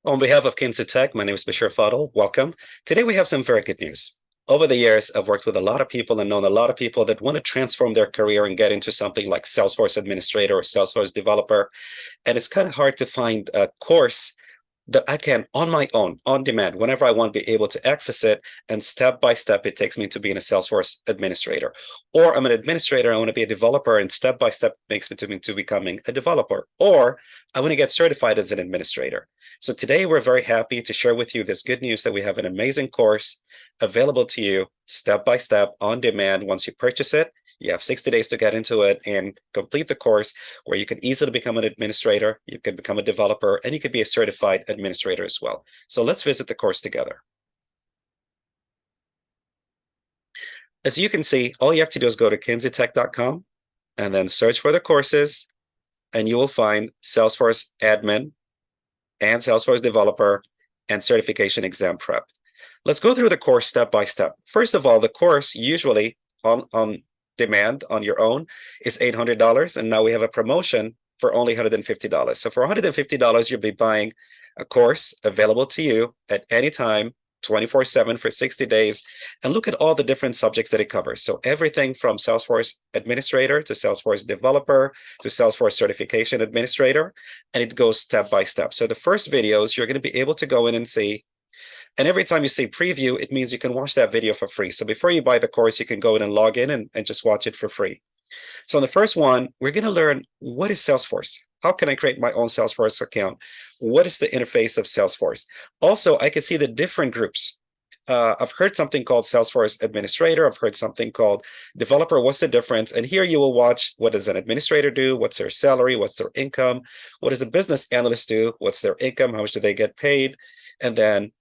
On behalf of Kinsey Tech, my name is Bashir Fadl. Welcome. Today we have some very good news. Over the years, I've worked with a lot of people and known a lot of people that want to transform their career and get into something like Salesforce administrator or Salesforce developer. And it's kind of hard to find a course that I can, on my own, on demand, whenever I want, be able to access it. And step by step, it takes me to being a Salesforce administrator. Or I'm an administrator, I want to be a developer, and step by step makes me to becoming a developer. Or I want to get certified as an administrator. So today, we're very happy to share with you this good news that we have an amazing course available to you step by step on demand. Once you purchase it, you have 60 days to get into it and complete the course, where you can easily become an administrator, you can become a developer, and you can be a certified administrator as well. So let's visit the course together. As you can see, all you have to do is go to kinseytech.com and then search for the courses, and you will find Salesforce Admin and Salesforce Developer and Certification Exam Prep. Let's go through the course step by step. First of all, the course usually on demand on your own is $800, and now we have a promotion for only $150. So for $150, you'll be buying a course available to you at any time, 24/7 for 60 days. And look at all the different subjects that it covers. So everything from Salesforce Administrator to Salesforce Developer to Salesforce Certification Administrator, and it goes step by step. So the first videos, you're going to be able to go in and see. And every time you say preview, it means you can watch that video for free. So before you buy the course, you can go in and log in and just watch it for free. So in the first one, we're going to learn, what is Salesforce? How can I create my own Salesforce account? What is the interface of Salesforce? Also, I can see the different groups. I've heard something called Salesforce Administrator. I've heard something called Developer. What's the difference? And here you will watch, what does an administrator do? What's their salary? What's their income? What does a business analyst do? What's their income? How much do they get paid? And then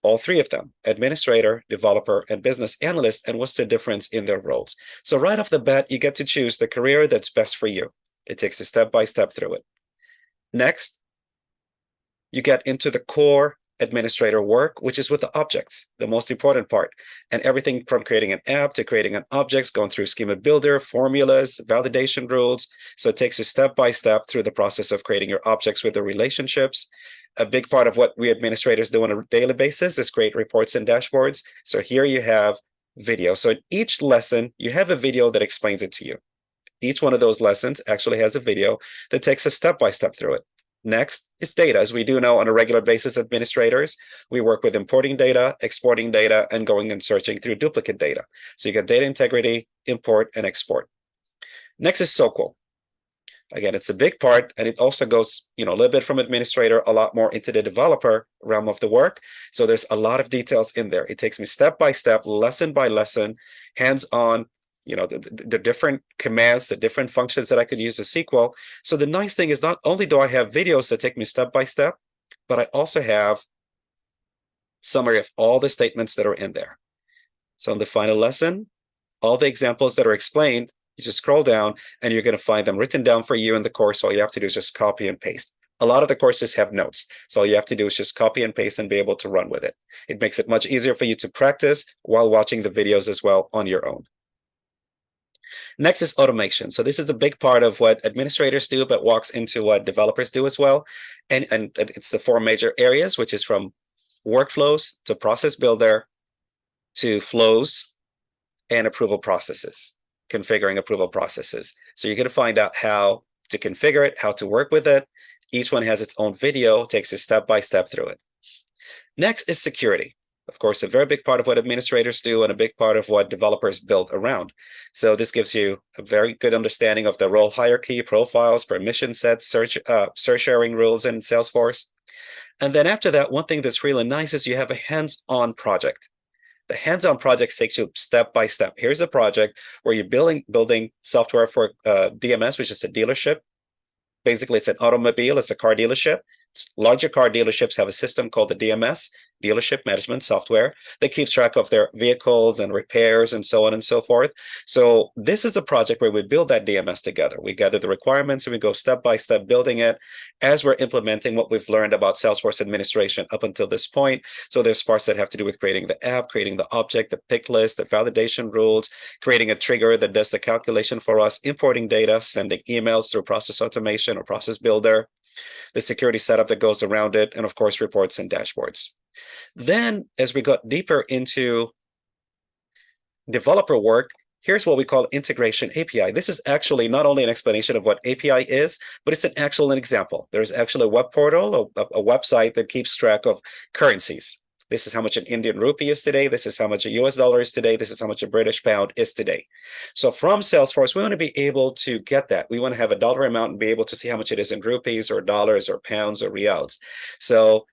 all three of them, administrator, developer, and business analyst, and what's the difference in their roles. So right off the bat, you get to choose the career that's best for you. It takes you step by step through it. Next, you get into the core administrator work, which is with the objects, the most important part. And everything from creating an app to creating an objects, going through schema builder, formulas, validation rules. So it takes you step by step through the process of creating your objects with the relationships. A big part of what we administrators do on a daily basis is create reports and dashboards. So here you have video. So in each lesson, you have a video that explains it to you. Each one of those lessons actually has a video that takes us step by step through it. Next is data. As we do know on a regular basis, administrators, we work with importing data, exporting data, and going and searching through duplicate data. So you get data integrity, import, and export. Next is SOQL. Again, it's a big part, and it also goes, a little bit from administrator, a lot more into the developer realm of the work. So there's a lot of details in there. It takes me step by step, lesson by lesson, hands-on, the different commands, the different functions that I could use in SQL. So the nice thing is, not only do I have videos that take me step by step, but I also have summary of all the statements that are in there. So in the final lesson, all the examples that are explained, you just scroll down and you're going to find them written down for you in the course. All you have to do is just copy and paste. A lot of the courses have notes. So all you have to do is just copy and paste and be able to run with it. It makes it much easier for you to practice while watching the videos as well on your own. Next is automation. So this is a big part of what administrators do, but walks into what developers do as well. And it's the four major areas, which is from workflows to process builder to flows and approval processes, configuring approval processes. So you're going to find out how to configure it, how to work with it. Each one has its own video, takes you step by step through it. Next is security. Of course, a very big part of what administrators do and a big part of what developers build around. So this gives you a very good understanding of the role hierarchy, profiles, permission sets, search sharing rules in Salesforce. And then after that, one thing that's really nice is you have a hands-on project. The hands-on project takes you step by step. Here's a project where you're building software for DMS, which is a dealership. Basically, it's an automobile, it's a car dealership. Larger car dealerships have a system called the DMS, Dealership Management Software, that keeps track of their vehicles and repairs and so on and so forth. So this is a project where we build that DMS together. We gather the requirements and we go step by step building it as we're implementing what we've learned about Salesforce administration up until this point. So there's parts that have to do with creating the app, creating the object, the pick list, the validation rules, creating a trigger that does the calculation for us, importing data, sending emails through process automation or process builder. the security setup that goes around it, and of course, reports and dashboards. Then, as we got deeper into developer work, here's what we call integration API. This is actually not only an explanation of what API is, but it's an actual example. There's actually a web portal, a website that keeps track of currencies. This is how much an Indian rupee is today. This is how much a US dollar is today. This is how much a British pound is today. So from Salesforce, we want to be able to get that. We want to have a dollar amount and be able to see how much it is in rupees or dollars or pounds or reals. So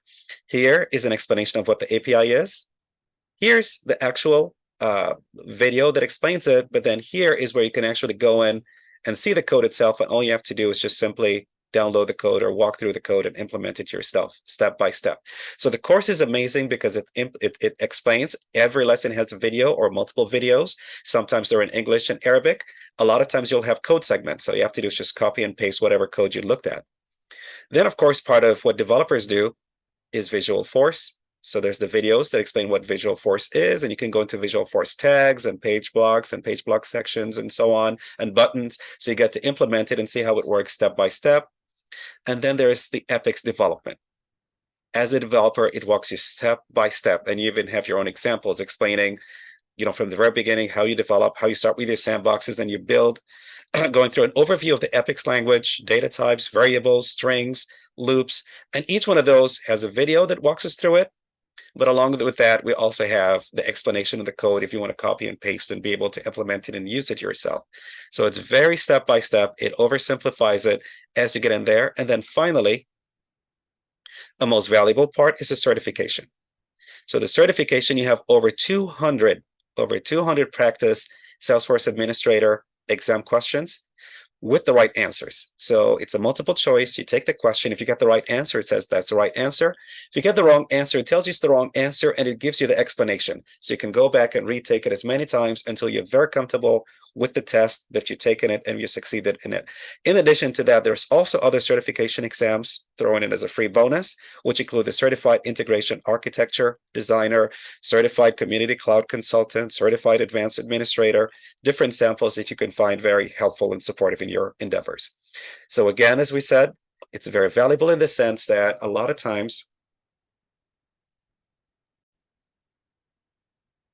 here is an explanation of what the API is. Here's the actual video that explains it, but then here is where you can actually go in and see the code itself, and all you have to do is just simply download the code or walk through the code and implement it yourself step by step. So the course is amazing because it explains. Every lesson has a video or multiple videos. Sometimes they're in English and Arabic. A lot of times you'll have code segments, so you have to do is just copy and paste whatever code you looked at. Then, of course, part of what developers do is Visualforce. So there's the videos that explain what Visualforce is, and you can go into Visualforce tags and page blocks and page block sections and so on, and buttons. So you get to implement it and see how it works step by step. And then there's the Epics development. As a developer, it walks you step by step, and you even have your own examples explaining, from the very beginning, how you develop, how you start with your sandboxes, and you build, going through an overview of the Epics language, data types, variables, strings, loops, and each one of those has a video that walks us through it. But along with that, we also have the explanation of the code if you want to copy and paste and be able to implement it and use it yourself. So it's very step by step. It oversimplifies it as you get in there. And then finally, the most valuable part is the certification. So the certification, you have over 200 practice Salesforce administrator exam questions with the right answers. So it's a multiple choice. You take the question. If you get the right answer, it says that's the right answer. If you get the wrong answer, it tells you it's the wrong answer, and it gives you the explanation. So you can go back and retake it as many times until you're very comfortable with the test that you've taken it and you succeeded in it. In addition to that, there's also other certification exams thrown in as a free bonus, which include the Certified Integration Architecture Designer, Certified Community Cloud Consultant, Certified Advanced Administrator, different samples that you can find very helpful and supportive in your endeavors. So again, as we said, it's very valuable in the sense that a lot of times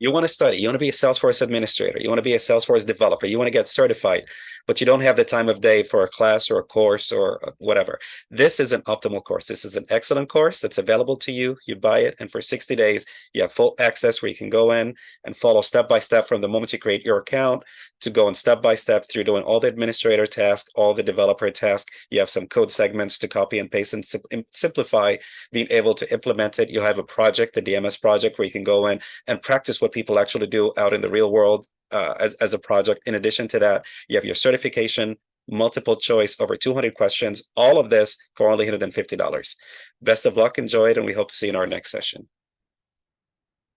you want to study, you want to be a Salesforce administrator, you want to be a Salesforce developer, you want to get certified, but you don't have the time of day for a class or a course or whatever. This is an optimal course. This is an excellent course that's available to you. You buy it, and for 60 days, you have full access where you can go in and follow step by step from the moment you create your account to go in step by step through doing all the administrator tasks, all the developer tasks. You have some code segments to copy and paste and simplify being able to implement it. You have a project, the DMS project, where you can go in and practice what people actually do out in the real world as a project. In addition to that, you have your certification, multiple choice, over 200 questions, all of this for only $150. Best of luck, enjoy it, and we hope to see you in our next session.